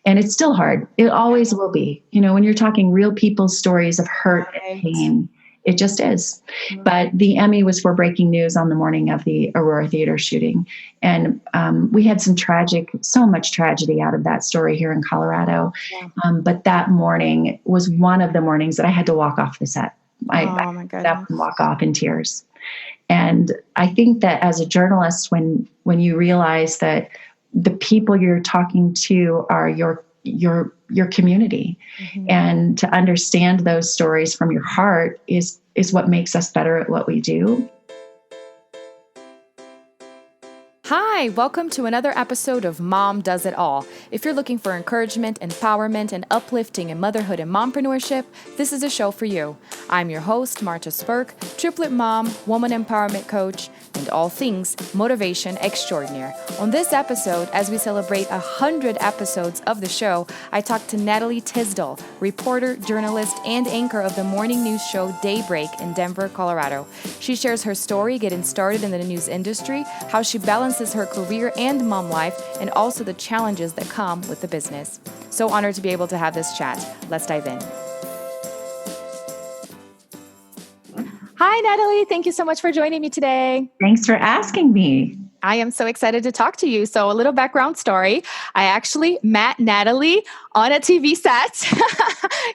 And it's still hard. It always will be. When you're talking real people's stories of hurt and pain, it just is. But the Emmy was for breaking news on the morning of the Aurora Theater shooting. And we had so much tragedy out of that story here in Colorado. Yeah. But that morning was one of the mornings that I had to walk off the set. I got up and walk off in tears. And I think that as a journalist, when you realize that the people you're talking to are your community, and to understand those stories from your heart is what makes us better at what we do. Hi, welcome to another episode of Mom Does It All. If you're looking for encouragement, empowerment, and uplifting in motherhood and mompreneurship, this is a show for you. I'm your host, Marta Spurk, triplet mom, woman empowerment coach, and all things motivation extraordinaire. On this episode, as we celebrate 100 episodes of the show, I talked to Natalie Tysdal, reporter, journalist, and anchor of the morning news show Daybreak in Denver, Colorado. She shares her story getting started in the news industry, how she balances her career and mom life, and also the challenges that come with the business. So honored to be able to have this chat. Let's dive in. Hi, Natalie. Thank you so much for joining me today. Thanks for asking me. I am so excited to talk to you. So a little background story. I actually met Natalie on a TV set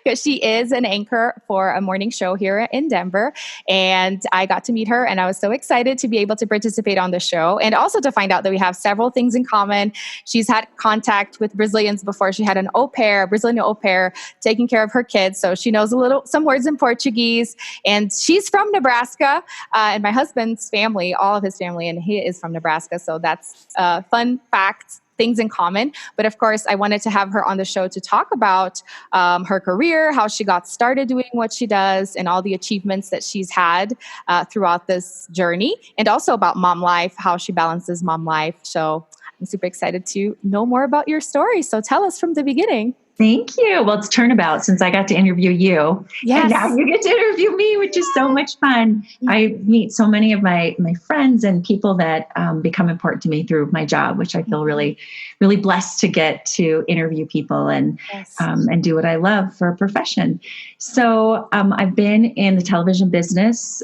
because she is an anchor for a morning show here in Denver. And I got to meet her and I was so excited to be able to participate on the show and also to find out that we have several things in common. She's had contact with Brazilians before. She had an Brazilian au pair, taking care of her kids. So she knows some words in Portuguese, and she's from Nebraska. And my husband's family, all of his family, and he is from Nebraska. So that's fun facts, things in common. But of course, I wanted to have her on the show to talk about her career, how she got started doing what she does, and all the achievements that she's had throughout this journey, and also about mom life, how she balances mom life. So I'm super excited to know more about your story. So tell us from the beginning. Thank you. Well, it's turnabout since I got to interview you. Yes. And now you get to interview me, which is so much fun. I meet so many of my friends and people that become important to me through my job, which I feel really, really blessed to get to interview people and do what I love for a profession. So I've been in the television business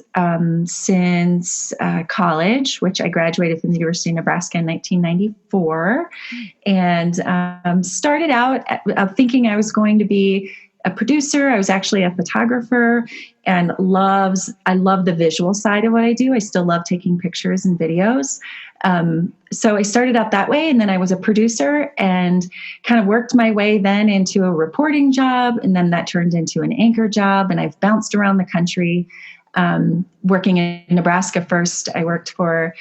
since college, which I graduated from the University of Nebraska in 1994, and started out thinking I was going to be a producer. I was actually a photographer and I love the visual side of what I do. I still love taking pictures and videos. So I started out that way, and then I was a producer and kind of worked my way then into a reporting job. And then that turned into an anchor job. And I've bounced around the country, working in Nebraska first. I worked for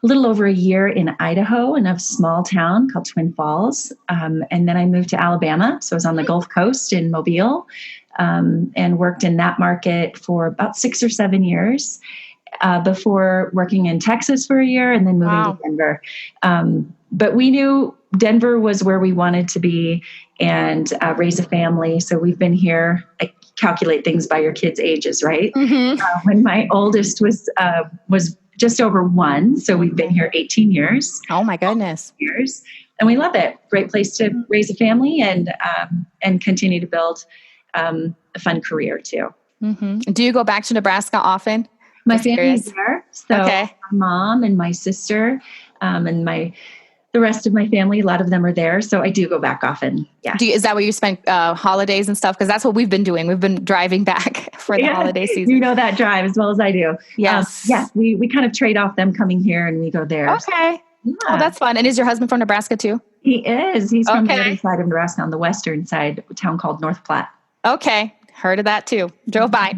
a little over a year in Idaho in a small town called Twin Falls. And then I moved to Alabama. So I was on the Gulf Coast in Mobile, and worked in that market for about 6 or 7 years before working in Texas for a year and then moving to Denver. But we knew Denver was where we wanted to be and raise a family. So we've been here. I calculate things by your kids' ages, right? Mm-hmm. When my oldest was just over 1. So we've been here 18 years. Oh my goodness. Years. And we love it. Great place to raise a family and continue to build a fun career too. Mm-hmm. Do you go back to Nebraska often? My family's there. So my mom and my sister, and the rest of my family, a lot of them are there. So I do go back often. Yeah. Is that where you spend holidays and stuff? Because that's what we've been doing. We've been driving back for the holiday season. You know that drive as well as I do. Yes. We kind of trade off them coming here and we go there. Okay. Yeah. Oh, that's fun. And is your husband from Nebraska too? He is. He's from the other side of Nebraska, on the western side, a town called North Platte. Okay. Heard of that too. Drove by.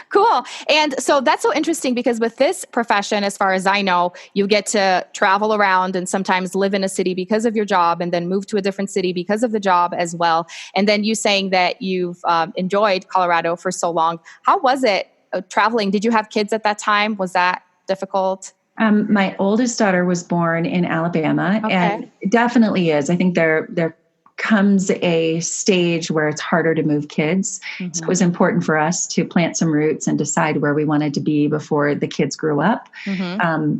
Cool. And so that's so interesting because with this profession, as far as I know, you get to travel around and sometimes live in a city because of your job and then move to a different city because of the job as well. And then you saying that you've enjoyed Colorado for so long. How was it traveling? Did you have kids at that time? Was that difficult? My oldest daughter was born in Alabama, and it definitely is. I think they're comes a stage where it's harder to move kids. So it was important for us to plant some roots and decide where we wanted to be before the kids grew up.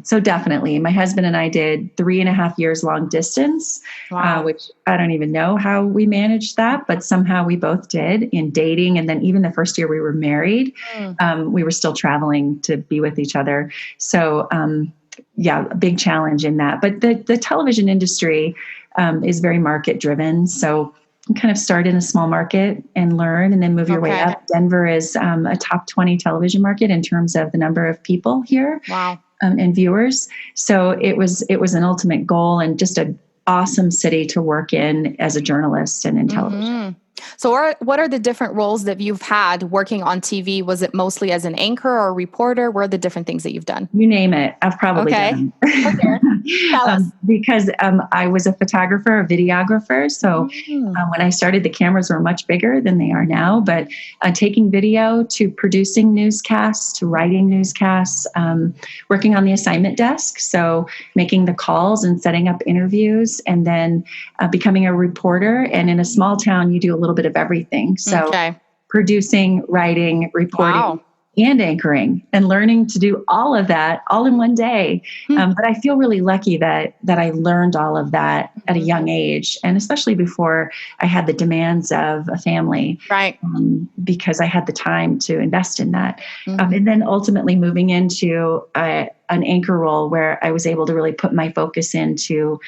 So definitely, my husband and I did 3.5 years long distance, which I don't even know how we managed that, but somehow we both did in dating. And then even the first year we were married, we were still traveling to be with each other. So a big challenge in that. But the television industry is very market driven. So you kind of start in a small market and learn and then move your way up. Denver is a top 20 television market in terms of the number of people here and viewers. So it was an ultimate goal and just an awesome city to work in as a journalist and in television. So what are the different roles that you've had working on TV? Was it mostly as an anchor or a reporter? What are the different things that you've done? You name it. I've probably done. Tell us. Because I was a photographer, a videographer. So when I started, the cameras were much bigger than they are now. But taking video to producing newscasts, to writing newscasts, working on the assignment desk. So making the calls and setting up interviews, and then becoming a reporter. And in a small town, you do a little bit of everything. So producing, writing, reporting, and anchoring, and learning to do all of that all in one day. But I feel really lucky that I learned all of that at a young age, and especially before I had the demands of a family, because I had the time to invest in that. And then ultimately moving into an anchor role where I was able to really put my focus into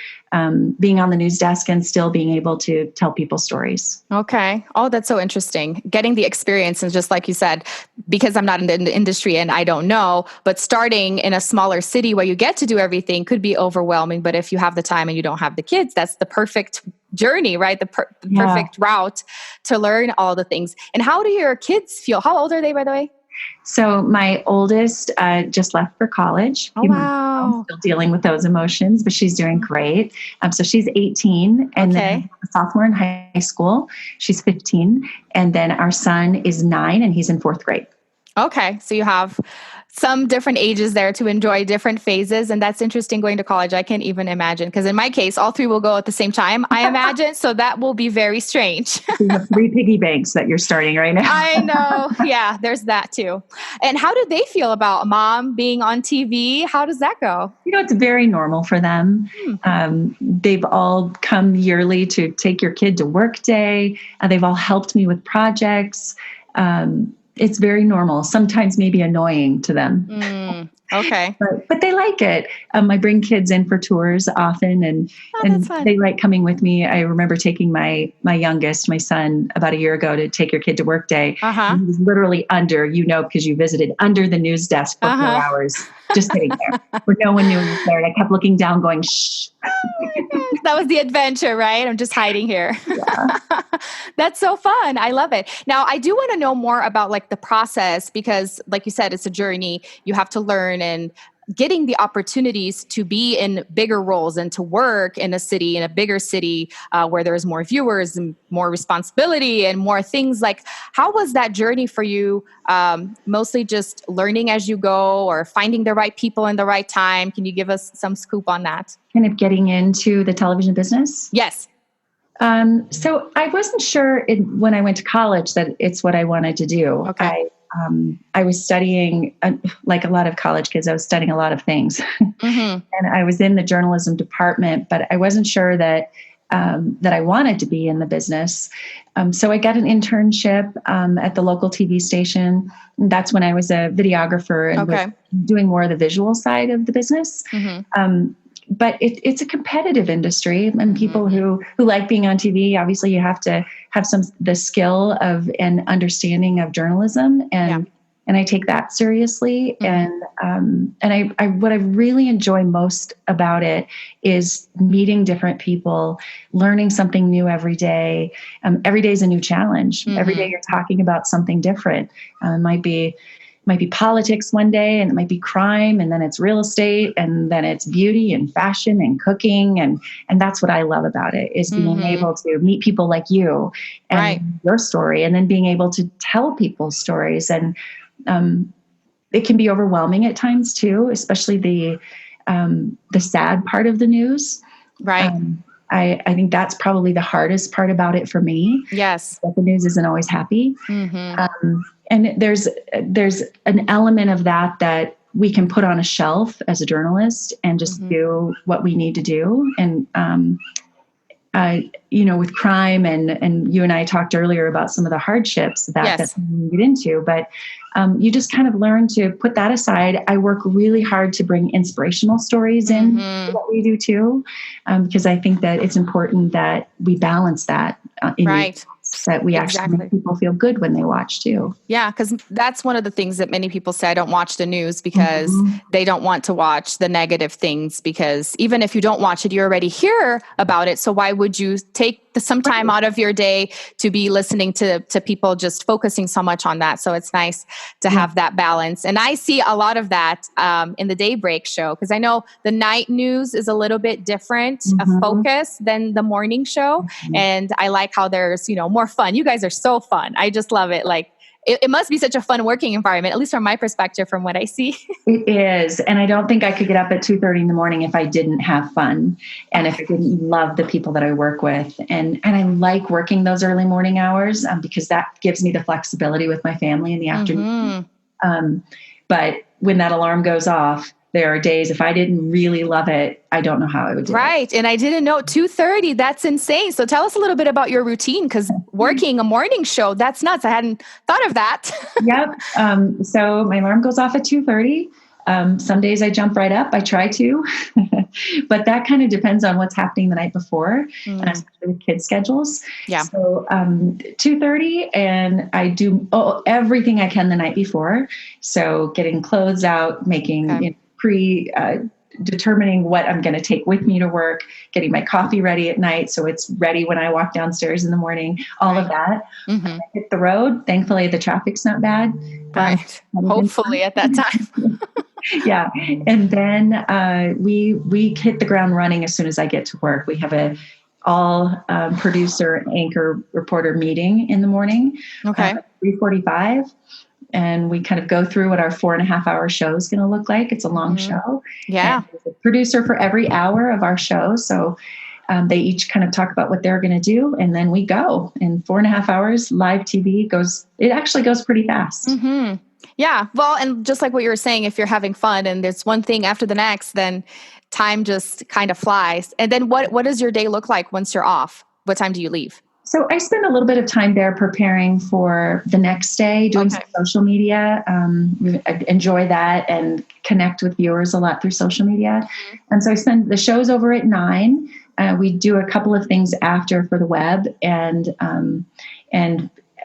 being on the news desk and still being able to tell people stories. Okay. Oh, that's so interesting. Getting the experience, and just like you said, because I'm not in the industry and I don't know, but starting in a smaller city where you get to do everything could be overwhelming. But if you have the time and you don't have the kids, that's the perfect journey, right? The perfect route to learn all the things. And how do your kids feel? How old are they, by the way? So my oldest just left for college. Oh, wow. Still dealing with those emotions, but she's doing great. So she's 18, and then a sophomore in high school. She's 15. And then our son is 9, and he's in 4th grade. Okay. So you have some different ages there to enjoy different phases. And that's interesting going to college. I can't even imagine. Because in my case, all 3 will go at the same time, I imagine. So that will be very strange. You have 3 piggy banks that you're starting right now. I know. Yeah, there's that too. And how do they feel about mom being on TV? How does that go? It's very normal for them. They've all come yearly to take your kid to work day. They've all helped me with projects. It's very normal, sometimes maybe annoying to them. Okay. But they like it. I bring kids in for tours often, and they like coming with me. I remember taking my youngest, my son, about a year ago to take your kid to work day. He was literally because you visited, under the news desk for 4 hours, just sitting there where no one knew he was there. And I kept looking down going, shh. That was the adventure, right? I'm just hiding here. Yeah. That's so fun. I love it. Now, I do want to know more about the process, because like you said, it's a journey. You have to learn, and getting the opportunities to be in bigger roles and to work in a bigger city where there's more viewers and more responsibility and more things. How was that journey for you? Mostly just learning as you go, or finding the right people in the right time? Can you give us some scoop on that? Kind of getting into the television business? Yes. So I wasn't sure when I went to college that it's what I wanted to do. Okay. I was studying, like a lot of college kids, I was studying a lot of things. And I was in the journalism department, but I wasn't sure that I wanted to be in the business. So I got an internship at the local TV station. That's when I was a videographer and was doing more of the visual side of the business. But it's a competitive industry, and people who like being on TV, obviously you have to have the skill of an understanding of journalism, and I take that seriously. And I what I really enjoy most about it is meeting different people, learning something new every day. Every day is a new challenge. Every day you're talking about something different. It might be politics one day, and it might be crime, and then it's real estate, and then it's beauty and fashion and cooking. And that's what I love about it, is being able to meet people like you and your story, and then being able to tell people's stories. And it can be overwhelming at times too, especially the sad part of the news. Right. I think that's probably the hardest part about it for me. Yes. That the news isn't always happy. And there's an element of that we can put on a shelf as a journalist and just do what we need to do. And, with crime and you and I talked earlier about some of the hardships that we get into, but you just kind of learn to put that aside. I work really hard to bring inspirational stories in to what we do too, because I think that it's important that we balance that that we actually make people feel good when they watch too. Yeah, because that's one of the things that many people say, I don't watch the news because they don't want to watch the negative things, because even if you don't watch it, you already hear about it. So why would you take some time out of your day to be listening to people just focusing so much on that? So it's nice to have that balance. And I see a lot of that in the Daybreak show, because I know the night news is a little bit different of focus than the morning show. And I like how there's, more fun. You guys are so fun. I just love it. Like, it must be such a fun working environment, at least from my perspective, from what I see. It is. And I don't think I could get up at 2:30 in the morning if I didn't have fun and if I didn't love the people that I work with. And I like working those early morning hours because that gives me the flexibility with my family in the afternoon. But when that alarm goes off, there are days, if I didn't really love it, I don't know how I would do it. Right. And I didn't know 2:30. That's insane. So tell us a little bit about your routine, because working a morning show, that's nuts. I hadn't thought of that. Yep. So my alarm goes off at 2:30. Some days I jump right up. I try to, but that kind of depends on what's happening the night before, especially with kids' schedules. Yeah. So 2:30, and I do everything I can the night before. So getting clothes out, making determining what I'm going to take with me to work, getting my coffee ready at night so it's ready when I walk downstairs in the morning, all of that. I hit the road. Thankfully, the traffic's not bad. Hopefully at that time. Yeah. And then we hit the ground running as soon as I get to work. We have a all producer and anchor reporter meeting in the morning. Okay. 3:45. And we kind of go through what our 4.5 hour show is going to look like. It's a long show. Yeah. And there's a producer for every hour of our show. So they each kind of talk about what they're going to do. And then we go. In 4.5 hours, live TV actually goes pretty fast. Yeah. Well, and just like what you were saying, if you're having fun and there's one thing after the next, then time just kind of flies. And then what does your day look like once you're off? What time do you leave? So I spend a little bit of time there preparing for the next day, doing some social media. I enjoy that and connect with viewers a lot through social media. And so I spend the show's over at 9. We do a couple of things after for the web and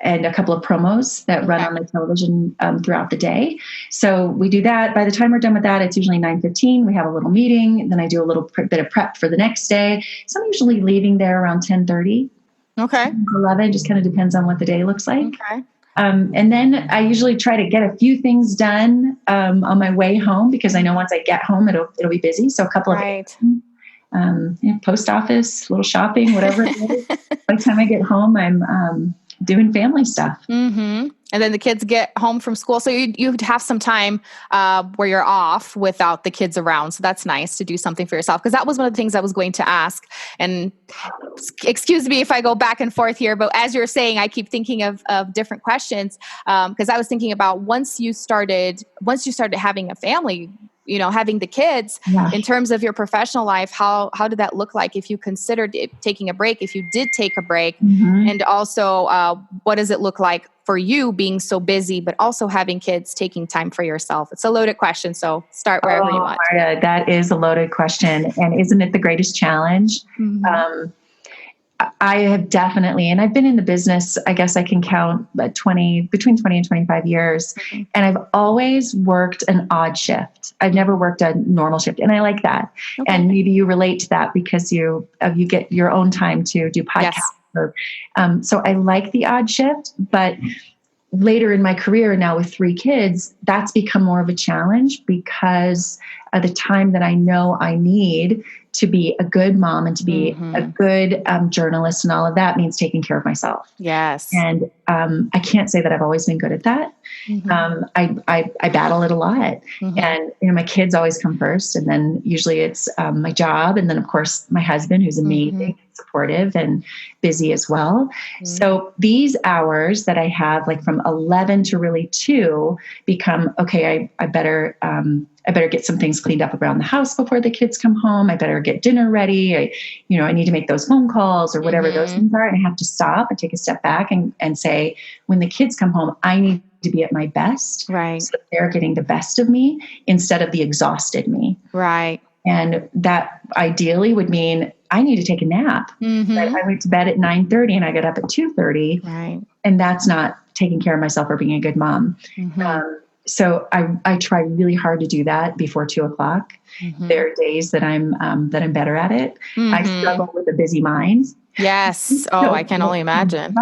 a couple of promos that run on the television throughout the day. So we do that. By the time we're done with that, it's usually 9:15. We have a little meeting. Then I do a little bit of prep for the next day. So I'm usually leaving there around 10:30. Okay. 11, just kind of depends on what the day looks like. Okay. And then I usually try to get a few things done on my way home, because I know once I get home, it'll be busy. So a couple of post office, little shopping, whatever it is. By the time I get home, I'm doing family stuff. And then the kids get home from school. So you'd have some time where you're off without the kids around. So that's nice to do something for yourself. Because that was one of the things I was going to ask. And excuse me if I go back and forth here, but as you're saying, I keep thinking of different questions. Because I was thinking about once you started having a family, having the kids, in terms of your professional life, how did that look like if you considered taking a break, if you did take a break? And also, what does it look like for you being so busy, but also having kids, taking time for yourself? It's a loaded question, so start wherever you want. Marta, that is a loaded question. And isn't it the greatest challenge? I have definitely, and I've been in the business, I guess I can count between 20 and 25 years. And I've always worked an odd shift. I've never worked a normal shift. And I like that. And maybe you relate to that because you get your own time to do podcasts. Yes. So I like the odd shift, but later in my career now with 3 kids, that's become more of a challenge because of the time that I know I need to be a good mom and to be a good journalist, and all of that means taking care of myself. Yes. And I can't say that I've always been good at that. I battle it a lot. Mm-hmm. And, my kids always come first. And then usually it's my job. And then, of course, my husband, who's amazing, supportive, and busy as well. So these hours that I have, like from 11 to really 2, become, okay, I better get some things cleaned up around the house before the kids come home. I better get dinner ready. I need to make those phone calls or whatever those things are. And I have to stop and take a step back and say, when the kids come home, I need to be at my best. Right. So they're getting the best of me instead of the exhausted me. Right. And that ideally would mean I need to take a nap. But I went to bed at 9:30 and I got up at 2:30. Right. And that's not taking care of myself or being a good mom. So I try really hard to do that before 2:00. There are days that I'm better at it. I struggle with a busy mind. Yes. Oh, I can only imagine.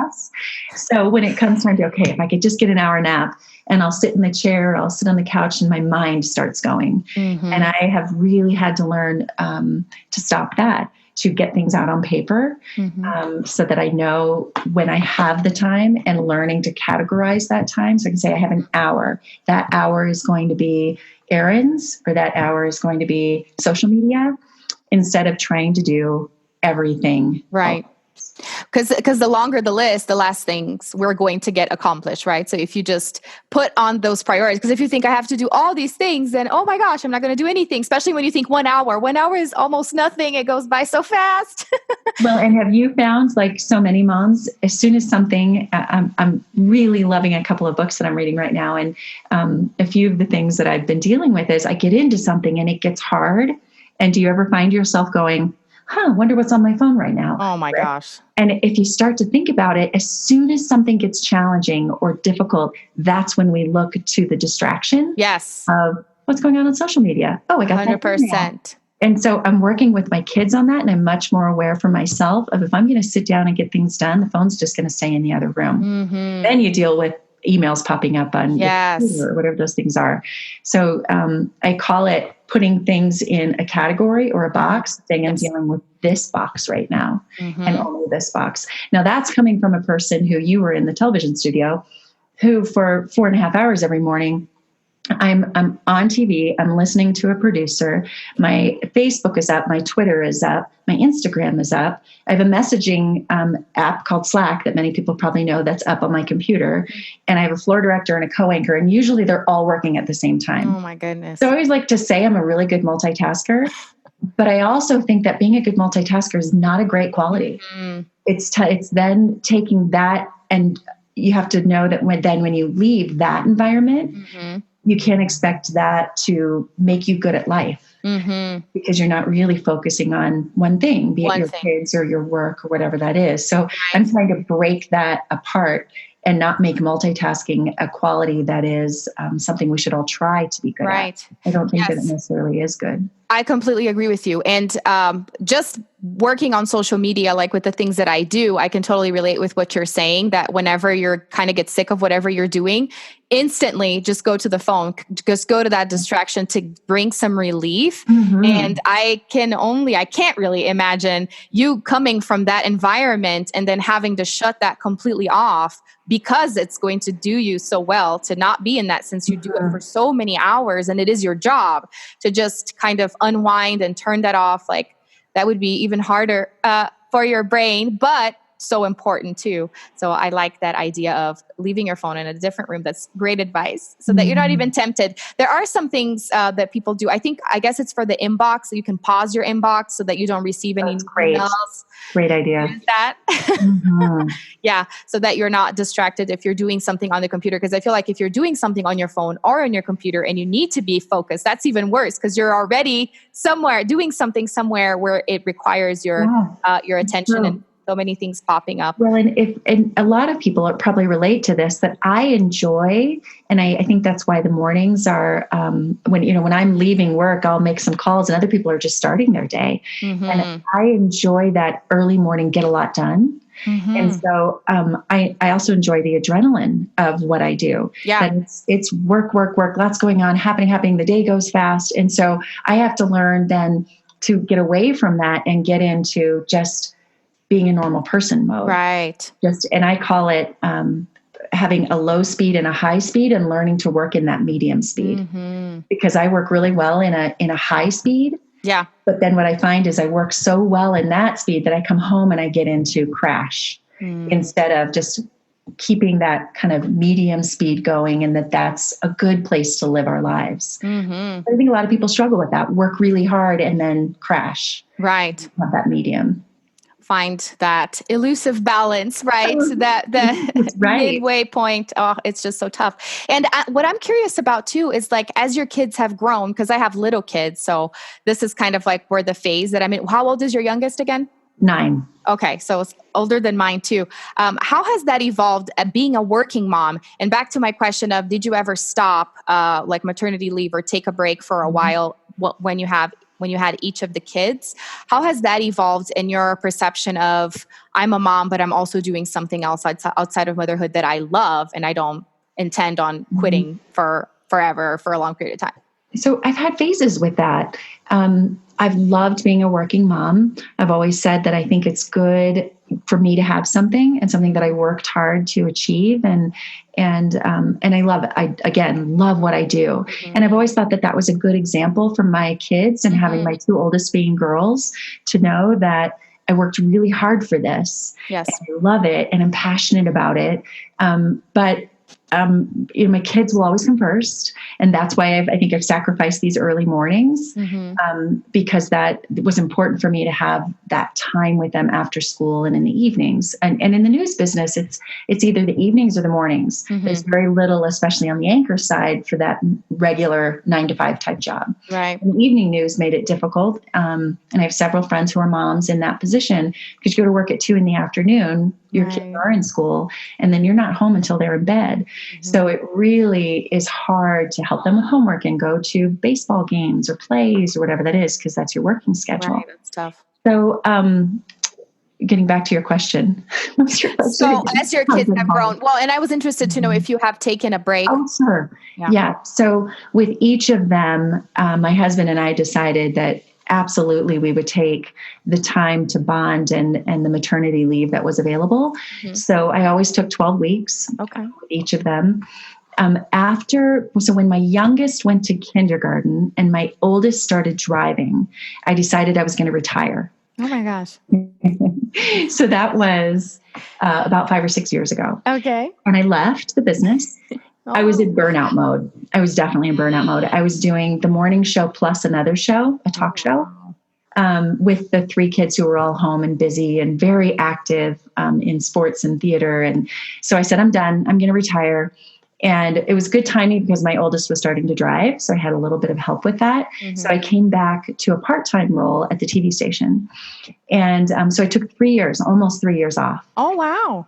So when it comes time to, okay, if I could just get an hour nap, and I'll sit in the chair, I'll sit on the couch, and my mind starts going. And I have really had to learn to stop that, to get things out on paper, so that I know when I have the time, and learning to categorize that time. So I can say I have an hour. That hour is going to be errands, or that hour is going to be social media, instead of trying to do everything. Right. Because the longer the list, the less things we're going to get accomplished, right? So if you just put on those priorities, because if you think I have to do all these things, then, oh my gosh, I'm not going to do anything, especially when you think 1 hour. 1 hour is almost nothing. It goes by so fast. Well, and have you found, like so many moms, as soon as something, I'm really loving a couple of books that I'm reading right now. And a few of the things that I've been dealing with is I get into something and it gets hard. And do you ever find yourself going, wonder what's on my phone right now? Oh my gosh. And if you start to think about it, as soon as something gets challenging or difficult, that's when we look to the distraction. Yes. Of what's going on social media. Oh, I got 100%. that. And so I'm working with my kids on that. And I'm much more aware for myself of, if I'm going to sit down and get things done, the phone's just going to stay in the other room. Then you deal with emails popping up on your computer or whatever those things are. So I call it putting things in a category or a box, saying I'm dealing with this box right now, and only this box. Now that's coming from a person who, you were in the television studio, who for 4.5 hours every morning, I'm on TV, I'm listening to a producer, my Facebook is up, my Twitter is up, my Instagram is up. I have a messaging app called Slack that many people probably know, that's up on my computer. And I have a floor director and a co-anchor, and usually they're all working at the same time. Oh my goodness. So I always like to say I'm a really good multitasker, but I also think that being a good multitasker is not a great quality. It's then taking that, and you have to know that when you leave that environment, you can't expect that to make you good at life, because you're not really focusing on one thing, be it your kids or your work or whatever that is. So I'm trying to break that apart and not make multitasking a quality that is something we should all try to be good at. I don't think that it necessarily is good. I completely agree with you. And just working on social media, like with the things that I do, I can totally relate with what you're saying, that whenever you're kind of get sick of whatever you're doing, instantly just go to the phone, just go to that distraction to bring some relief. And I can't really imagine you coming from that environment and then having to shut that completely off, because it's going to do you so well to not be in that, since you do it for so many hours and it is your job to just kind of unwind and turn that off. Like, that would be even harder for your brain, but so important too. So I like that idea of leaving your phone in a different room. That's great advice, so that you're not even tempted. There are some things that people do. I guess it's for the inbox. So you can pause your inbox so that you don't receive any emails. Great idea. Use that. Yeah. So that you're not distracted if you're doing something on the computer. Because I feel like if you're doing something on your phone or on your computer and you need to be focused, that's even worse, because you're already doing something somewhere where it requires your attention, and so many things popping up. Well, and a lot of people probably relate to this, that I enjoy, and I think that's why the mornings are, when I'm leaving work, I'll make some calls and other people are just starting their day. And I enjoy that early morning, get a lot done. And so I also enjoy the adrenaline of what I do. That it's work, lots going on, happening. The day goes fast. And so I have to learn then to get away from that and get into just being a normal person mode. Right. And I call it having a low speed and a high speed and learning to work in that medium speed, because I work really well in a high speed. Yeah. But then what I find is I work so well in that speed that I come home and I get into crash instead of just keeping that kind of medium speed going, and that's a good place to live our lives. I think a lot of people struggle with that, work really hard and then crash. Right. Not that medium. Find that elusive balance, right? That midway point. Oh, it's just so tough. And what I'm curious about too is like, as your kids have grown, because I have little kids, so this is kind of like where the phase that I'm in. How old is your youngest again? 9. Okay, so it's older than mine too. How has that evolved being a working mom? And back to my question of, did you ever stop like maternity leave or take a break for a while when you had each of the kids? How has that evolved in your perception of, I'm a mom, but I'm also doing something else outside of motherhood that I love, and I don't intend on quitting for forever, for a long period of time? So I've had phases with that. I've loved being a working mom. I've always said that I think it's good for me to have something, and something that I worked hard to achieve. And I love it. I, again, love what I do. And I've always thought that was a good example for my kids, and having my 2 oldest being girls, to know that I worked really hard for this. Yes. And I love it, and I'm passionate about it. But my kids will always come first. And that's why I think I've sacrificed these early mornings, because that was important for me to have that time with them after school and in the evenings. And in the news business, it's either the evenings or the mornings. There's very little, especially on the anchor side, for that regular 9-to-5 type job. Right. And evening news made it difficult. And I have several friends who are moms in that position, because you go to work at 2 p.m, your kids are in school, and then you're not home until they're in bed. So it really is hard to help them with homework and go to baseball games or plays or whatever that is, because that's your working schedule. Right, that's tough. So getting back to your question. So as your kids have grown, well, and I was interested to know if you have taken a break. Oh, sure. Yeah. So with each of them, my husband and I decided that absolutely we would take the time to bond and the maternity leave that was available. So I always took 12 weeks with each of them. So when my youngest went to kindergarten and my oldest started driving, I decided I was going to retire. Oh my gosh. So that was about 5 or 6 years ago. Okay. And I left the business. I was in burnout mode. I was definitely in burnout mode. I was doing the morning show plus another show, a talk show, with the 3 kids who were all home and busy and very active in sports and theater. And so I said, I'm done. I'm going to retire. And it was good timing because my oldest was starting to drive. So I had a little bit of help with that. So I came back to a part-time role at the TV station. And so I took 3 years, almost 3 years off. Oh, wow.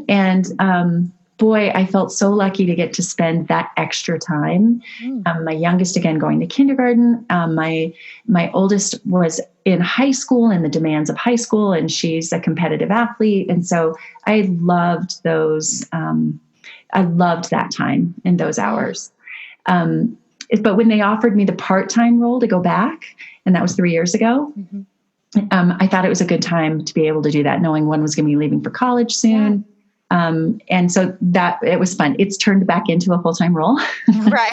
And boy, I felt so lucky to get to spend that extra time. My youngest, again, going to kindergarten. My oldest was in high school and the demands of high school, and she's a competitive athlete. And so I loved those. I loved that time and those hours. But when they offered me the part-time role to go back, and that was 3 years ago, I thought it was a good time to be able to do that, knowing one was going to be leaving for college soon. And so that it was fun. It's turned back into a full-time role, right?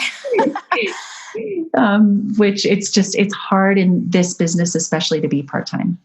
Which it's hard in this business, especially to be part-time.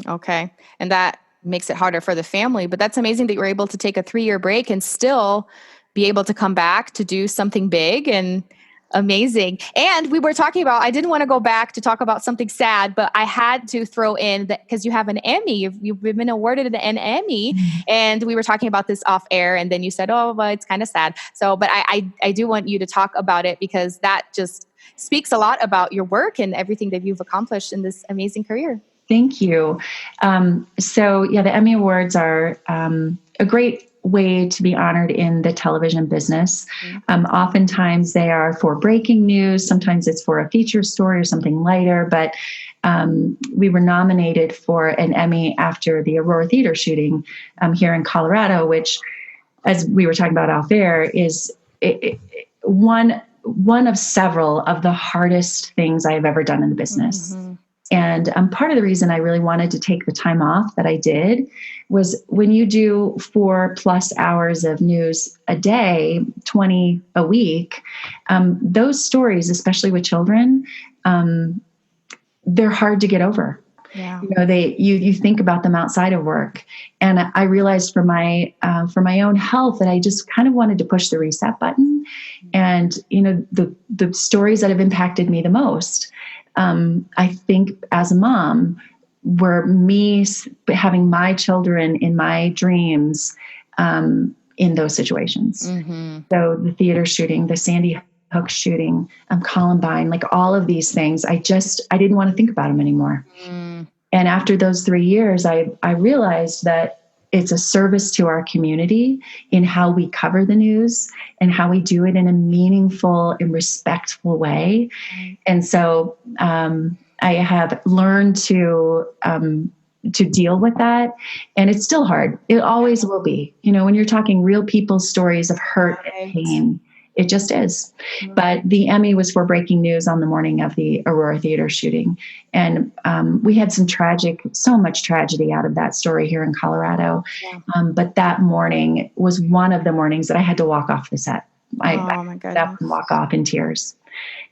Okay. And that makes it harder for the family, but that's amazing that you were able to take a 3-year break and still be able to come back to do something big and amazing. And we were talking about, I didn't want to go back to talk about something sad, but I had to throw in that because you have an Emmy, you've been awarded an Emmy, and we were talking about this off air, and then you said, oh, well, it's kind of sad. So, but I do want you to talk about it, because that just speaks a lot about your work and everything that you've accomplished in this amazing career. Thank you. The Emmy Awards are a great way to be honored in the television business. Oftentimes they are for breaking news. Sometimes it's for a feature story or something lighter, but we were nominated for an Emmy after the Aurora Theater shooting here in Colorado, which, as we were talking about off air, is one of several of the hardest things I have ever done in the business. And part of the reason I really wanted to take the time off that I did was when you do 4+ hours of news a day, 20 a week, those stories, especially with children, they're hard to get over. Yeah. You think about them outside of work. And I realized for my own health that I just kind of wanted to push the reset button. And, the stories that have impacted me the most, I think as a mom, were me having my children in my dreams, in those situations. Mm-hmm. So the theater shooting, the Sandy Hook shooting, Columbine, like all of these things, I didn't want to think about them anymore. Mm. And after those 3 years, I realized that it's a service to our community in how we cover the news and how we do it in a meaningful and respectful way. And so I have learned to deal with that. And it's still hard. It always will be. When you're talking real people's stories of hurt and pain, it just is. But the Emmy was for breaking news on the morning of the Aurora Theater shooting. And we had so much tragedy out of that story here in Colorado. Yeah. But that morning was one of the mornings that I had to walk off the set. I my got goodness. up and walk off in tears.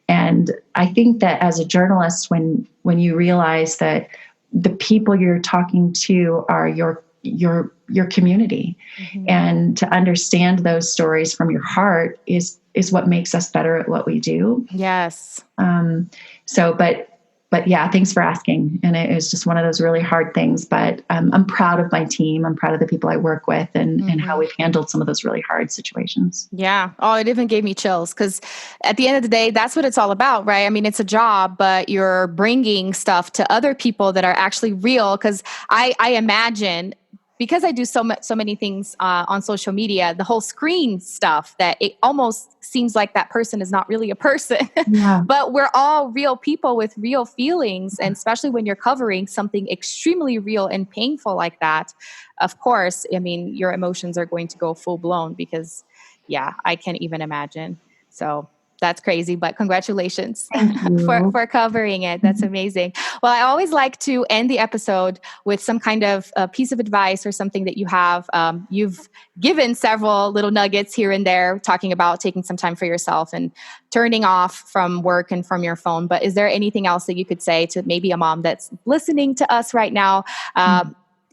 And I think that as a journalist, when you realize that the people you're talking to are your community, Mm-hmm. and to understand those stories from your heart is what makes us better at what we do. Yes. But yeah, thanks for asking. And it was just one of those really hard things, but I'm proud of my team. I'm proud of the people I work with and how we've handled some of those really hard situations. Yeah. Oh, it even gave me chills because at the end of the day, that's what it's all about, right? I mean, it's a job, but you're bringing stuff to other people that are actually real. Because I imagine, because I do so many things on social media, the whole screen stuff, that it almost seems like that person is not really a person. Yeah. But we're all real people with real feelings. And especially when you're covering something extremely real and painful like that, of course, I mean, your emotions are going to go full blown because, yeah, I can't even imagine. So that's crazy, but congratulations for covering it. That's amazing. Well, I always like to end the episode with some kind of piece of advice or something that you have. You've given several little nuggets here and there, talking about taking some time for yourself and turning off from work and from your phone. But is there anything else that you could say to maybe a mom that's listening to us right now,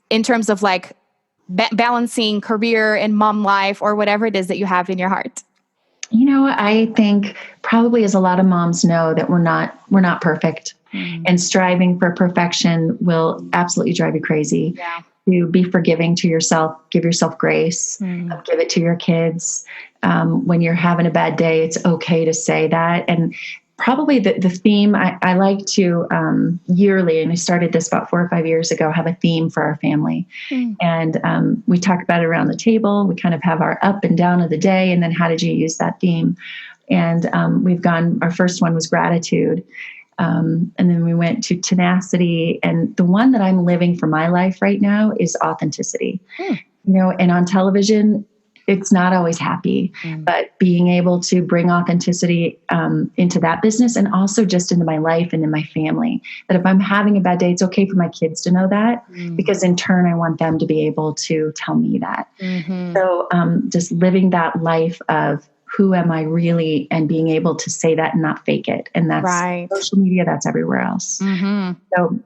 in terms of like balancing career and mom life, or whatever it is that you have in your heart? I think probably as a lot of moms know that we're not perfect, and striving for perfection will absolutely drive you crazy. Yeah. To be forgiving to yourself, give yourself grace, give it to your kids. When you're having a bad day, it's okay to say that. And probably the theme I like to yearly, and I started this about 4 or 5 years ago, have a theme for our family. And we talk about it around the table. We kind of have our up and down of the day, and then how did you use that theme? And our first one was gratitude. And then we went to tenacity. And the one that I'm living for my life right now is authenticity. And on television, it's not always happy, but being able to bring authenticity into that business, and also just into my life and in my family, that if I'm having a bad day, it's okay for my kids to know that, because in turn, I want them to be able to tell me that. So just living that life of who am I really, and being able to say that and not fake it. And that's right. Social media, that's everywhere else. So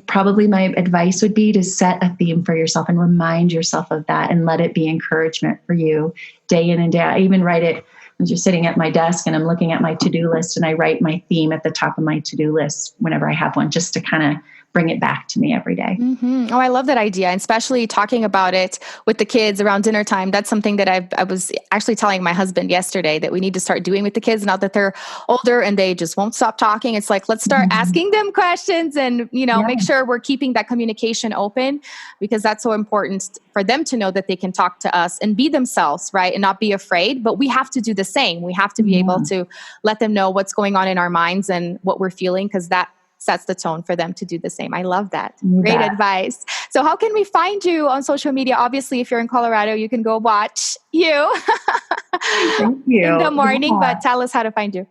probably my advice would be to set a theme for yourself and remind yourself of that, and let it be encouragement for you day in and day out. I even write it. I'm just sitting at my desk and I'm looking at my to-do list, and I write my theme at the top of my to-do list whenever I have one, just to kind of bring it back to me every day. Oh, I love that idea. And especially talking about it with the kids around dinner time. That's something that I was actually telling my husband yesterday that we need to start doing with the kids now that they're older and they just won't stop talking. It's like, let's start asking them questions and, make sure we're keeping that communication open, because that's so important for them to know that they can talk to us and be themselves, right? And not be afraid. But we have to do the same. We have to be able to let them know what's going on in our minds and what we're feeling, because that sets the tone for them to do the same. I love that. Great advice. So how can we find you on social media? Obviously, if you're in Colorado, you can go watch you Thank you. in the morning, but tell us how to find you.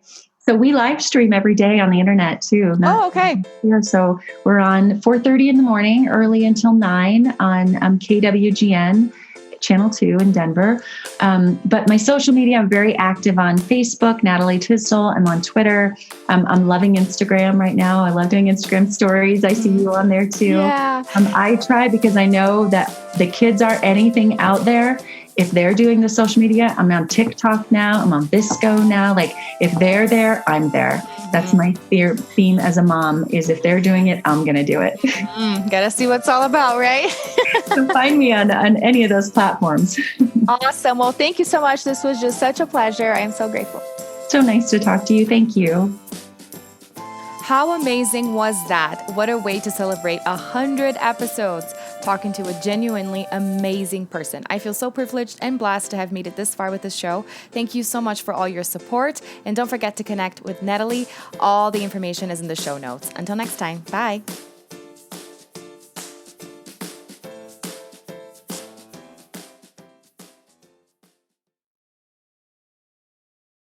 So we live stream every day on the internet too. Oh, okay. Yeah, so we're on 4:30 in the morning, early until 9 on KWGN. Channel 2 in Denver. But my social media, I'm very active on Facebook, Natalie Tysdal. I'm on Twitter. I'm loving Instagram right now. I love doing Instagram stories. I see you on there too. Yeah. I try because I know that the kids are anything out there. If they're doing the social media, I'm on TikTok now. I'm on Visco now. Like if they're there, I'm there. That's my theme as a mom is if they're doing it, I'm going to do it. Gotta see what it's all about, right? So find me on any of those platforms. Awesome. Well, thank you so much. This was just such a pleasure. I'm so grateful. So nice to talk to you. Thank you. How amazing was that? What a way to celebrate 100 episodes, talking to a genuinely amazing person. I feel so privileged and blessed to have made it this far with this show. Thank you so much for all your support. And don't forget to connect with Natalie. All the information is in the show notes. Until next time, bye.